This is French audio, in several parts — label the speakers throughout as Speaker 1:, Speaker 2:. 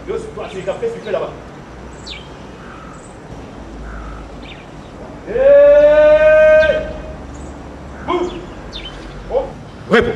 Speaker 1: Yo, c'est les cafés, tu fais là-bas. Hey! Boum! Oh! Réponds.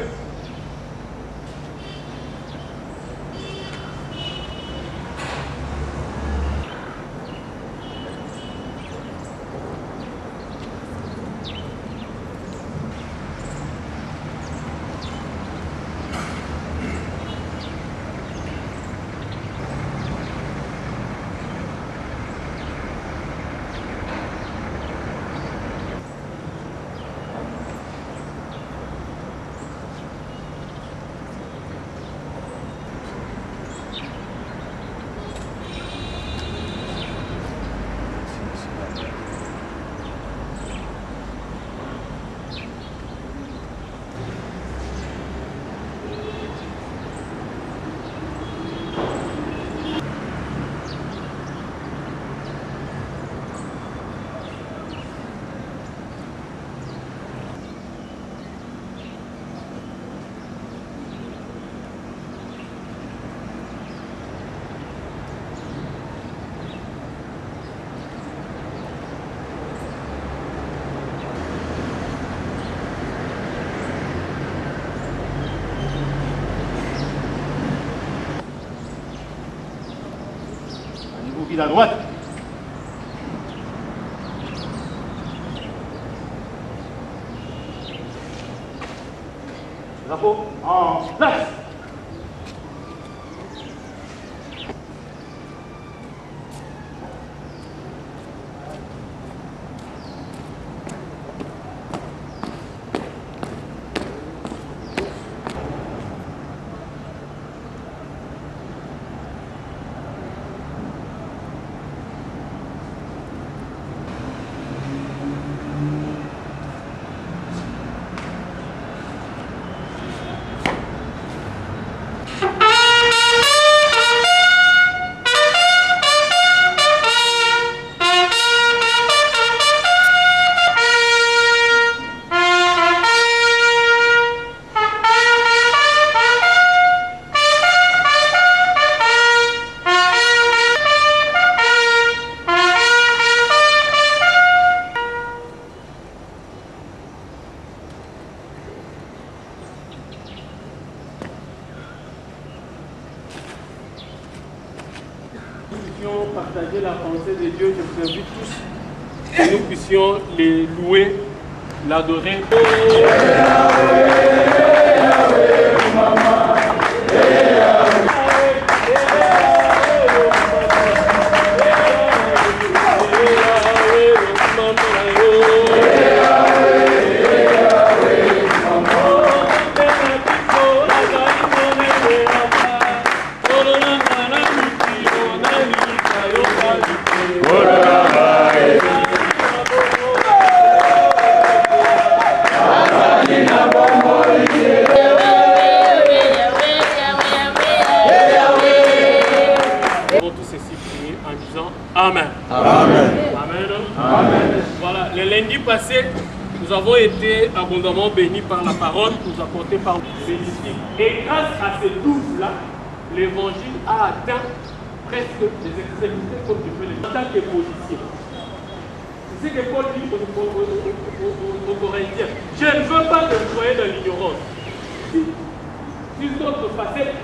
Speaker 1: À droite. Drapeau en place.
Speaker 2: Partager la pensée de Dieu, je vous invite tous que nous puissions les louer, l'adorer. Amen. Amen. Amen. Amen. Voilà, le lundi passé, nous avons été abondamment bénis par la parole que nous apportée par Félicite. Et grâce à ces 12-là, l'évangile a atteint presque les extrémités comme je peux le dire, en tant que policier. C'est ce que Paul dit aux Corinthiens. Je ne veux pas que vous soyez dans l'ignorance. Si d'autres facettes,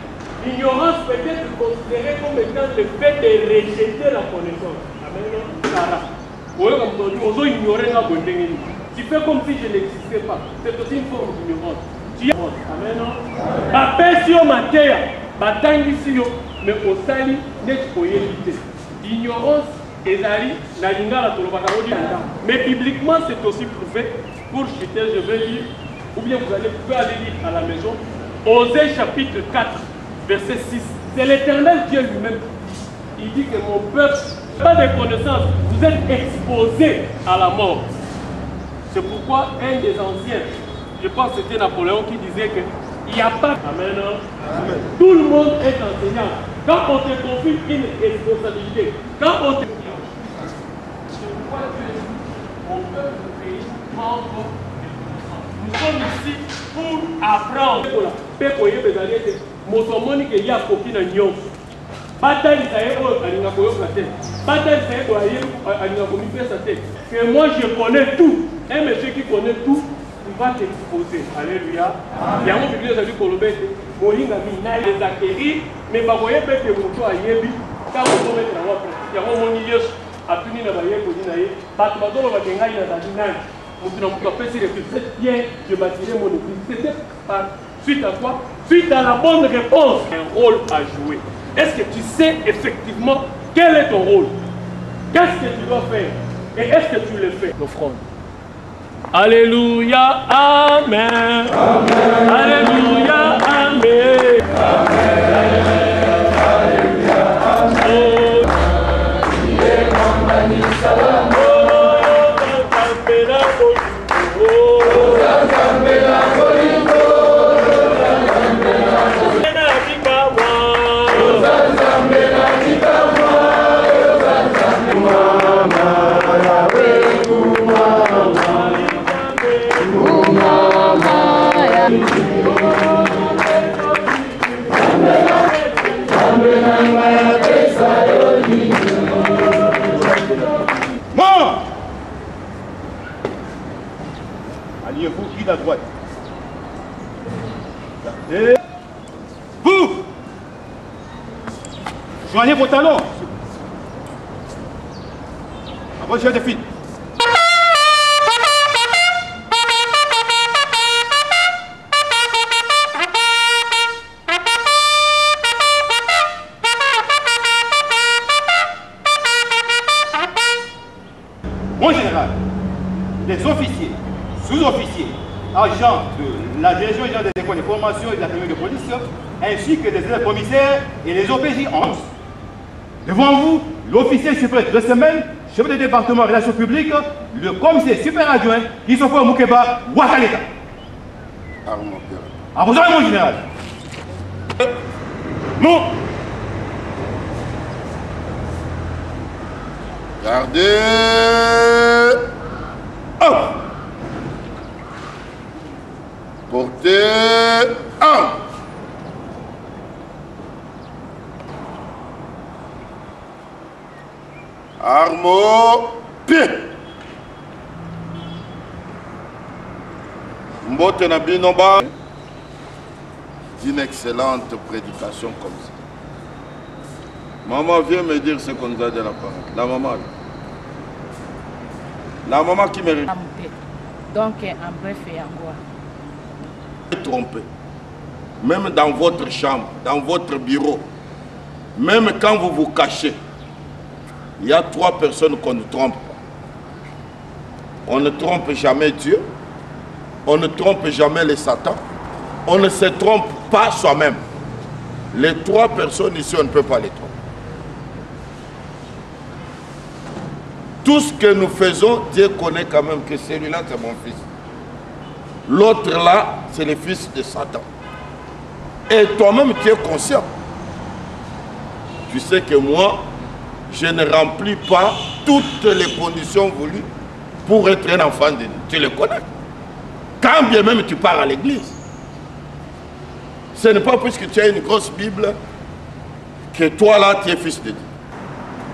Speaker 2: l'ignorance peut être considérée comme étant le fait de rejeter la connaissance. Amen. Tu fais comme si je n'existais pas. C'est aussi une forme d'ignorance. Amen. Mais au sali, l'ignorance est mais bibliquement, c'est aussi prouvé. Pour chuter, je vais lire, ou bien vous pouvez aller lire à la maison, Osée chapitre 4. Verset 6. C'est l'Éternel Dieu lui-même. Il dit que mon peuple, pas de connaissance, vous êtes exposés à la mort. C'est pourquoi un des anciens, je pense que c'était Napoléon qui disait qu'il n'y a pas. Amen. Amen. Tout le monde est enseignant. Quand on te confie une responsabilité, quand on te. C'est pourquoi Dieu dit au peuple du pays, membre de connaissance. Nous sommes ici pour apprendre. bataille ça est alinga koyoka te bataille ça est alinga komipesa te que moi je connais tout un monsieur qui connaît tout il va t'exposer alléluia yango bible ezali koloba ete molinga minai les acquérir mais bakoyeba ete moto ayebi ntango okomete nango pratique yango omoni yesu atuni na bayekoli na ye bato bazoloba ke ngai nazali nani moto na moto apesi réponse bien je bâtirai mon église c'était par suite à quoi suite à la bonne réponse un rôle à jouer. Est-ce que tu sais effectivement quel est ton rôle? Qu'est-ce que tu dois faire? Et est-ce que tu le fais? L'offrande. Alléluia, Amen. Amen. Alléluia, Amen. Amen. Alléluia, Amen.
Speaker 1: Alliez-vous guide à droite. Et vous joignez vos talons. Approchez des filles. Mon général, les officiers, sous-officiers, agents de la direction générale des écoles de formation et de la famille de police, ainsi que des élèves commissaires et les OPJ 11. Devant vous, l'officier supérieur de semaine, chef de département relations publiques, le commissaire super adjoint, Christopher Moukeba Ouakaleta. À vos ordres, mon général. Non.
Speaker 3: Gardez. Oh. Portez. Un. Armo. Pied. Mbote na binoba. D'une excellente prédication comme ça. Maman vient me dire ce qu'on nous a dit à la parole. La maman. La maman qui mérite.
Speaker 4: Donc, en bref, et en quoi?
Speaker 3: Trompé. Même dans votre chambre, dans votre bureau, même quand vous vous cachez, il y a 3 personnes qu'on ne trompe pas. On ne trompe jamais Dieu, on ne trompe jamais les Satan, on ne se trompe pas soi-même. Les 3 personnes ici, on ne peut pas les tromper. Tout ce que nous faisons, Dieu connaît quand même que celui-là, c'est mon fils. L'autre là, c'est le fils de Satan. Et toi-même, tu es conscient. Tu sais que moi, je ne remplis pas toutes les conditions voulues pour être un enfant de Dieu. Tu le connais. Quand bien même tu pars à l'église. Ce n'est pas puisque tu as une grosse Bible que toi là, tu es fils de Dieu.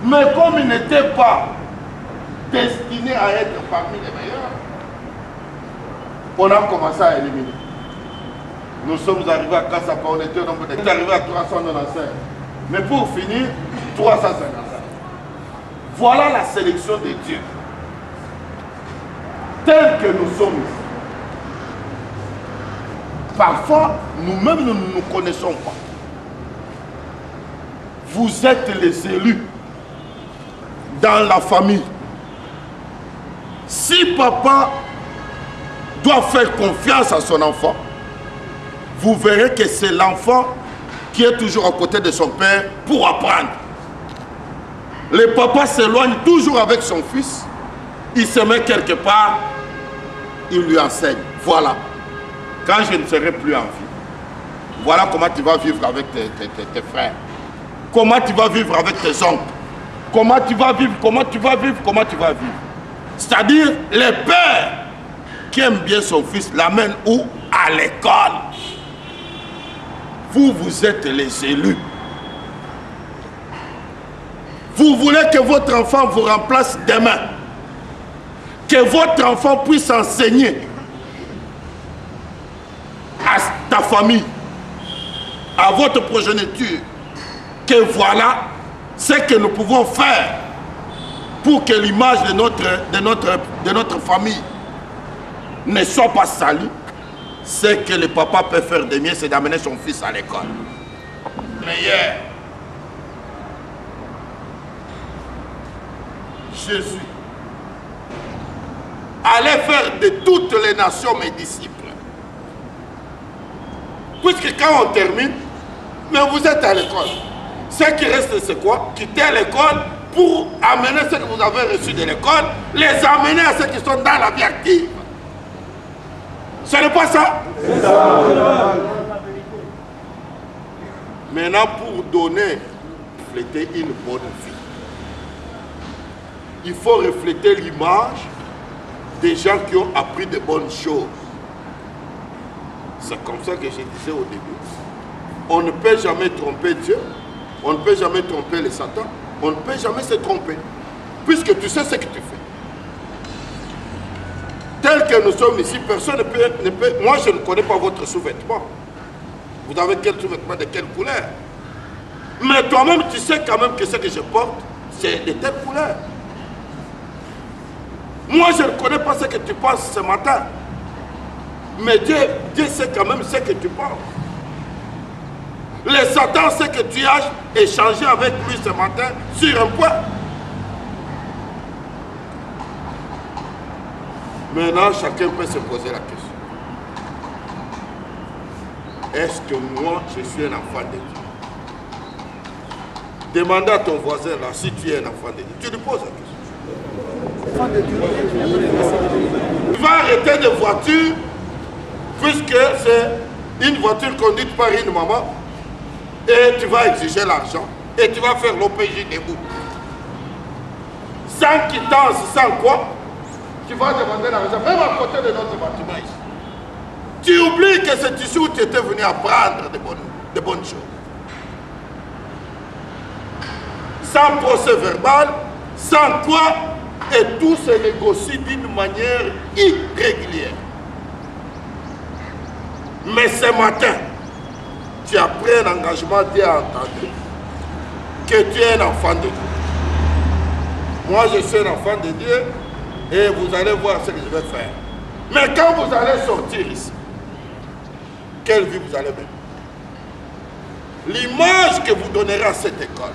Speaker 3: Mais comme il n'était pas destiné à être parmi les meilleurs, on a commencé à éliminer. Nous sommes arrivés à Kassapa, on était au nombre de... On est arrivé à 395. Mais pour finir, 355. Voilà la sélection de Dieu. Tel que nous sommes ici. Parfois, nous-mêmes, nous ne nous connaissons pas. Vous êtes les élus dans la famille. Si papa doit faire confiance à son enfant, vous verrez que c'est l'enfant qui est toujours à côté de son père pour apprendre. Le papa s'éloigne toujours avec son fils, il se met quelque part, il lui enseigne. Voilà. Quand je ne serai plus en vie, voilà comment tu vas vivre avec tes frères. Comment tu vas vivre avec tes oncles. Comment tu vas vivre, comment tu vas vivre, comment tu vas vivre. C'est-à-dire, le père qui aime bien son fils l'amène où? À l'école. Vous, vous êtes les élus. Vous voulez que votre enfant vous remplace demain. Que votre enfant puisse enseigner à ta famille, à votre progéniture, que voilà ce que nous pouvons faire pour que l'image de notre famille ne soit pas salie. Ce que le papa peut faire de mieux, c'est d'amener son fils à l'école. Meilleur. Jésus allait faire de toutes les nations mes disciples. Puisque quand on termine, mais vous êtes à l'école. Ce qui reste, c'est quoi? Quitter l'école pour amener ce que vous avez reçu de l'école, les amener à ceux qui sont dans la vie active. Ce n'est pas ça? C'est ça. Maintenant, pour donner, refléter une bonne vie, il faut refléter l'image des gens qui ont appris de bonnes choses. C'est comme ça que je disais au début. On ne peut jamais tromper Dieu, on ne peut jamais tromper les Satan, on ne peut jamais se tromper, puisque tu sais ce que tu fais. Tel que nous sommes ici, personne ne peut... Moi, je ne connais pas votre sous-vêtement. Vous avez quel sous-vêtement, de quelle couleur? Mais toi-même, tu sais quand même que ce que je porte, c'est de telle couleur. Moi, je ne connais pas ce que tu penses ce matin. Mais Dieu sait quand même ce que tu penses. Le Satan sait que tu as échangé avec lui ce matin sur un point. Maintenant, chacun peut se poser la question. Est-ce que moi, je suis un enfant de Dieu? Demande à ton voisin là si tu es un enfant de Dieu. Tu lui poses la question. Enfant de Dieu. Tu vas arrêter de voiture, puisque c'est une voiture conduite par une maman, et tu vas exiger l'argent, et tu vas faire l'OPJ debout. Sans quittance, sans quoi, tu vas demander l'argent, même à côté de notre bâtiment ici. Tu oublies que c'est ici où tu étais venu apprendre de bonnes choses. Sans procès verbal, sans quoi, et tout se négocie d'une manière irrégulière. Mais ce matin, tu as pris un engagement, Dieu a entendu que tu es un enfant de Dieu. Moi, je suis un enfant de Dieu et vous allez voir ce que je vais faire. Mais quand vous allez sortir ici, quelle vie vous allez mener? L'image que vous donnerez à cette école,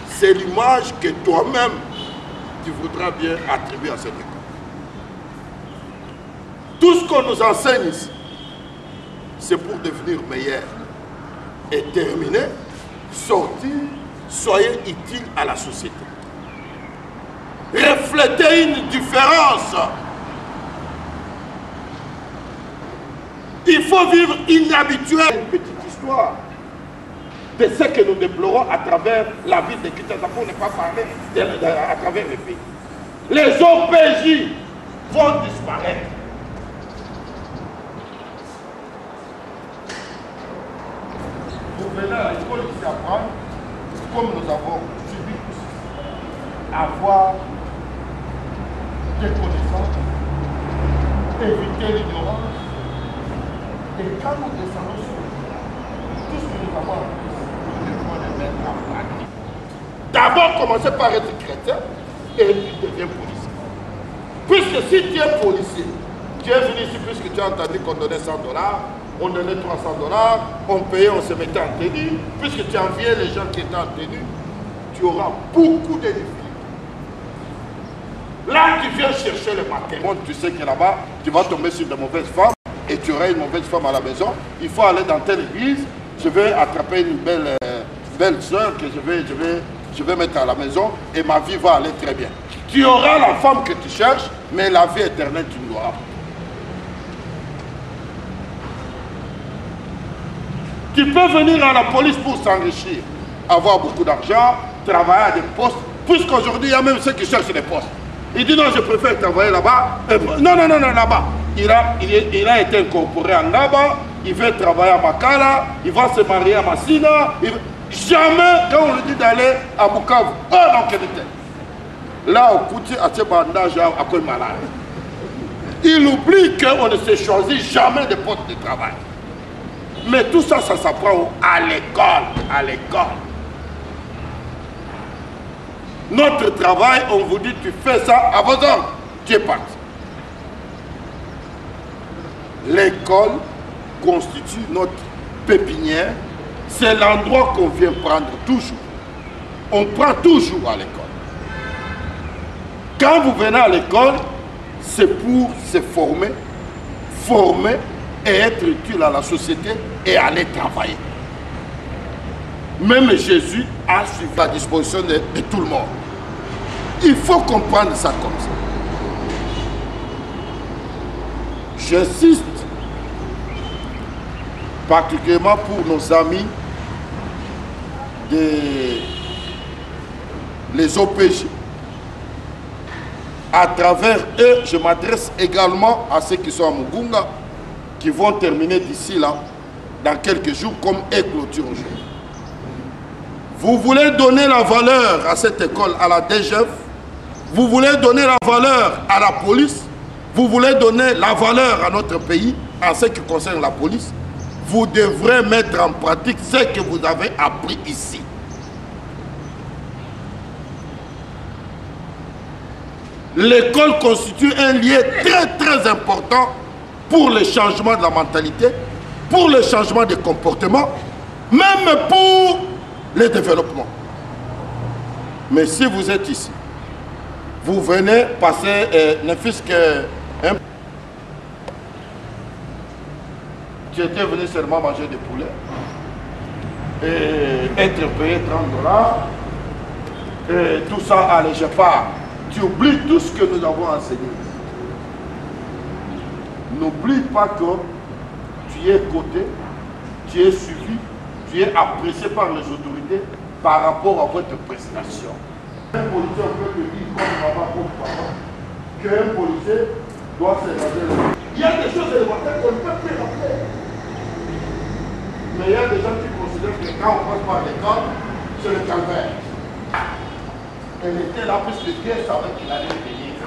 Speaker 3: c'est l'image que toi-même, tu voudras bien attribuer à cette école. Tout ce qu'on nous enseigne ici, c'est pour devenir meilleur. Et terminer, sortir, soyez utile à la société. Reflétez une différence. Il faut vivre inhabituel. Une petite histoire de ce que nous déplorons à travers la ville de Kinshasa, pour ne pas parler à travers le pays. Les OPJ vont disparaître. Vous venez à l'école ici apprendre, comme nous avons subi, avoir des connaissances, éviter l'ignorance. Et quand nous descendons sur tout ce que nous avons appris, nous devons le mettre en pratique. D'abord, commencer par être chrétien et tu deviens policier. Puisque si tu es policier, tu es venu ici puisque tu as entendu qu'on donnait 100 $, on donnait 300 $, on payait, on se mettait en tenue. Puisque tu enviais les gens qui étaient en tenue, tu auras beaucoup de difficultés. Là, tu viens chercher le matin. Bon, tu sais que là-bas, tu vas tomber sur de mauvaises femmes et tu auras une mauvaise femme à la maison. Il faut aller dans telle église. Je vais attraper une belle soeur que je vais mettre à la maison et ma vie va aller très bien. Tu auras la femme que tu cherches, mais la vie éternelle, tu ne l'auras pas. Tu peux venir à la police pour s'enrichir, avoir beaucoup d'argent, travailler à des postes, puisqu'aujourd'hui, il y a même ceux qui cherchent des postes. Il dit non, je préfère travailler là-bas. Non, là-bas. Il a été incorporé en Ngaba, il va travailler à Makala, il va se marier à Massina. Jamais, quand on lui dit d'aller à Bukavu, oh non, quel était. Là, au Kouti, à ce bandage, à quoi malade. Il oublie qu'on ne se choisit jamais de poste de travail. Mais tout ça, ça s'apprend à l'école. À l'école. Notre travail, on vous dit, tu fais ça à vos ordres. Tu es parti. L'école constitue notre pépinière. C'est l'endroit qu'on vient prendre toujours. On prend toujours à l'école. Quand vous venez à l'école, c'est pour se former, et être utile à la société et aller travailler. Même Jésus a suivi la disposition de tout le monde. Il faut comprendre ça comme ça. J'insiste particulièrement pour nos amis les OPG. À travers eux, je m'adresse également à ceux qui sont à Mugunga, qui vont terminer d'ici là, dans quelques jours, comme clôture aujourd'hui. Vous voulez donner la valeur à cette école, à la DGF, vous voulez donner la valeur à la police, vous voulez donner la valeur à notre pays, en ce qui concerne la police, vous devrez mettre en pratique ce que vous avez appris ici. L'école constitue un lien très important pour le changement de la mentalité, pour le changement des comportements, même pour le développement. Mais si vous êtes ici, vous venez passer, ne fût-ce qu'un... Tu étais venu seulement manger des poulets et être payé 30 $, et tout ça, allez, je pars. Tu oublies tout ce que nous avons enseigné. N'oublie pas que tu es coté, tu es suivi, tu es apprécié par les autorités par rapport à votre prestation. Un policier peut te dire comme maman, comme papa, qu'un policier doit se regarder. Il y a des choses élémentaires qu'on ne peut plus rappeler. Mais il y a des gens qui considèrent que quand on passe par l'école, c'est le calvaire. Elle était là parce que Dieu savait qu'il allait venir.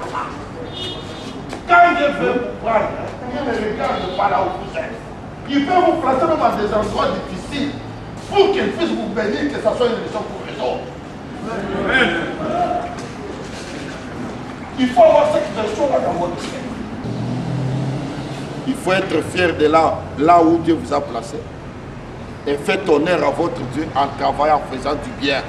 Speaker 3: Quand Dieu veut vous prendre, il ne regarde pas là où vous êtes. Il peut vous placer même dans des endroits difficiles pour qu'il puisse vous bénir, que ce soit une leçon pour les autres. Il faut avoir cette version-là dans votre vie. Il faut être fier de là où Dieu vous a placé. Et faites honneur à votre Dieu en travaillant, en faisant du bien.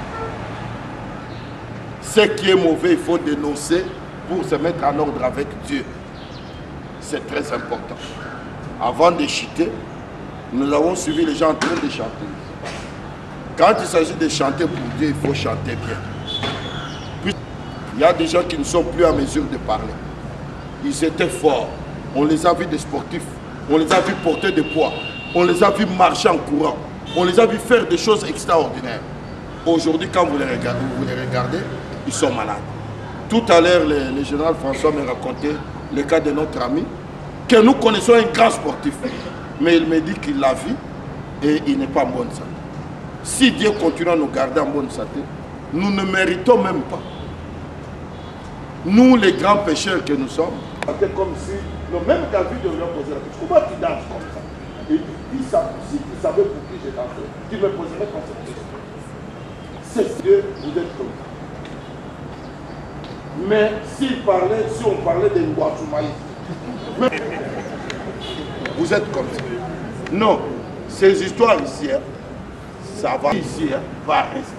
Speaker 3: Ce qui est mauvais, il faut dénoncer pour se mettre en ordre avec Dieu. C'est très important. Avant de chuter, nous avons suivi les gens en train de chanter. Quand il s'agit de chanter pour Dieu, il faut chanter bien. Puis, il y a des gens qui ne sont plus à mesure de parler. Ils étaient forts. On les a vus des sportifs. On les a vus porter des poids. On les a vus marcher en courant. On les a vus faire des choses extraordinaires. Aujourd'hui, quand vous les regardez, ils sont malades. Tout à l'heure, le général François me racontait le cas de notre ami, que nous connaissons un grand sportif. Mais il me dit qu'il l'a vu et il n'est pas en bonne santé. Si Dieu continue à nous garder en bonne santé, nous ne méritons même pas. Nous, les grands pécheurs que nous sommes, c'est comme si le même David devrait poser la question. Pourquoi tu danses comme ça? Et il dit ça, si tu savais pour qui j'ai dansé, tu me poserais pas cette question. C'est que vous êtes comme ça. Mais si on parlait de Ngouatoumaï, vous êtes comme ça. Non, ces histoires ici, ça va ici, va rester.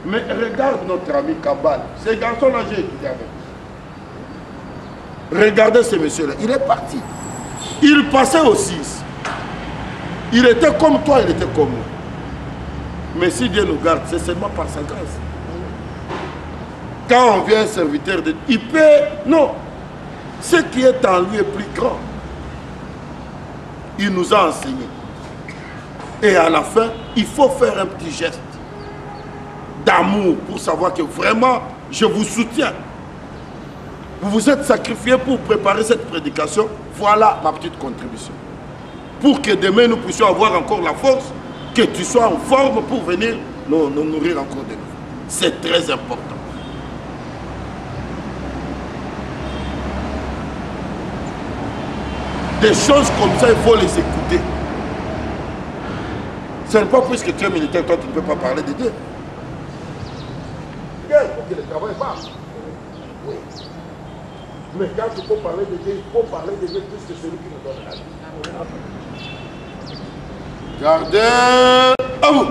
Speaker 3: Mais regarde notre ami Kabal, ces garçons-là, j'ai étudié avec. Regardez ce monsieur-là, il est parti. Il passait au 6. Il était comme toi, il était comme moi. Mais si Dieu nous garde, c'est seulement par sa grâce. Quand on vient un serviteur de Dieu, il peut... Non. Ce qui est en lui est plus grand. Il nous a enseigné. Et à la fin, il faut faire un petit geste d'amour pour savoir que vraiment, je vous soutiens. Vous vous êtes sacrifié pour préparer cette prédication. Voilà ma petite contribution. pour que demain nous puissions avoir encore la force, que tu sois en forme pour venir nous nourrir encore de nouveau. C'est très important. Des choses comme ça, il faut les écouter. Ce n'est pas puisque tu es militaire, toi tu ne peux pas parler de Dieu. Il faut que le travail passe. Oui. Mais quand il faut parler de Dieu, il faut parler de Dieu plus que celui qui nous donne la vie. Gardez à vous.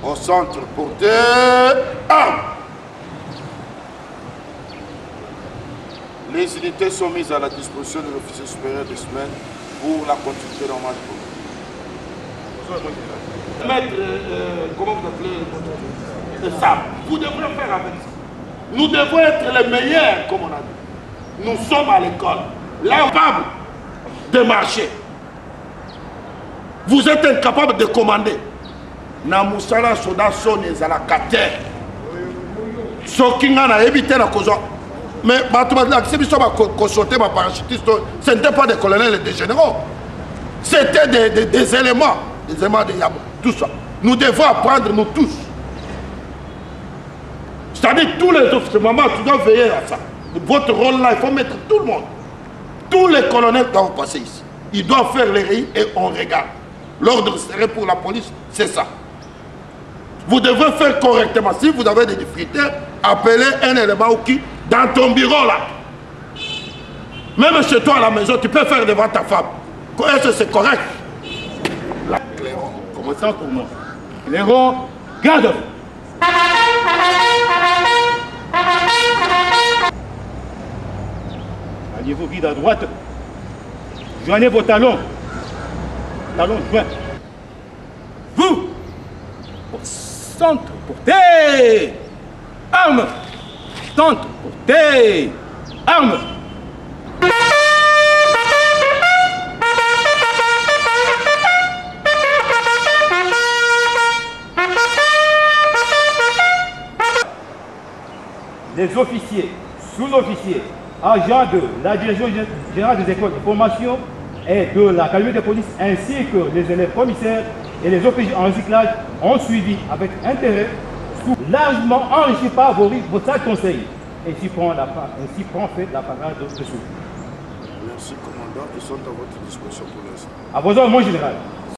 Speaker 3: Au centre, portez armes. Les unités sont mises à la disposition de l'officier supérieur de semaine pour la continuité normale du programme. Maître, comment vous appelez ça? Vous devrez faire avec ça. Nous devons être les meilleurs, comme on a dit. Nous sommes à l'école, capables de marcher. Vous êtes incapables de commander. Namusala soda sonne à la terre. Sokinga na éviter la cause. Mais ce n'était pas des colonels et des généraux. C'était des éléments de Yabo. Tout ça. Nous devons apprendre, nous tous. C'est-à-dire tous les officiers, maman, tu dois veiller à ça. Votre rôle là, il faut mettre tout le monde. Tous les colonels doivent passer ici. Ils doivent faire les rayons et on regarde. L'ordre serait pour la police, c'est ça. Vous devez faire correctement. Si vous avez des difficultés, appelez un élément qui dans ton bureau là. Même chez toi à la maison, tu peux faire devant ta femme. Est-ce que c'est correct?
Speaker 1: Clairon, commençons pour moi. Clairon, garde. Alliez-vous guide à droite. Joignez vos talons. Talons joints. Vous, au centre, portez. Armes. Centre, portez. Armes. Les officiers, sous-officiers, agents de la direction générale des écoles de formation et de l'académie de police, ainsi que les élèves commissaires et les OPJ en recyclage ont suivi avec intérêt, largement enrichi par vos sages conseils. Ainsi prend fait la parade de ce.
Speaker 3: Merci, commandant. Ils sont à votre disposition pour l'instant.
Speaker 1: À vos ordres, mon général.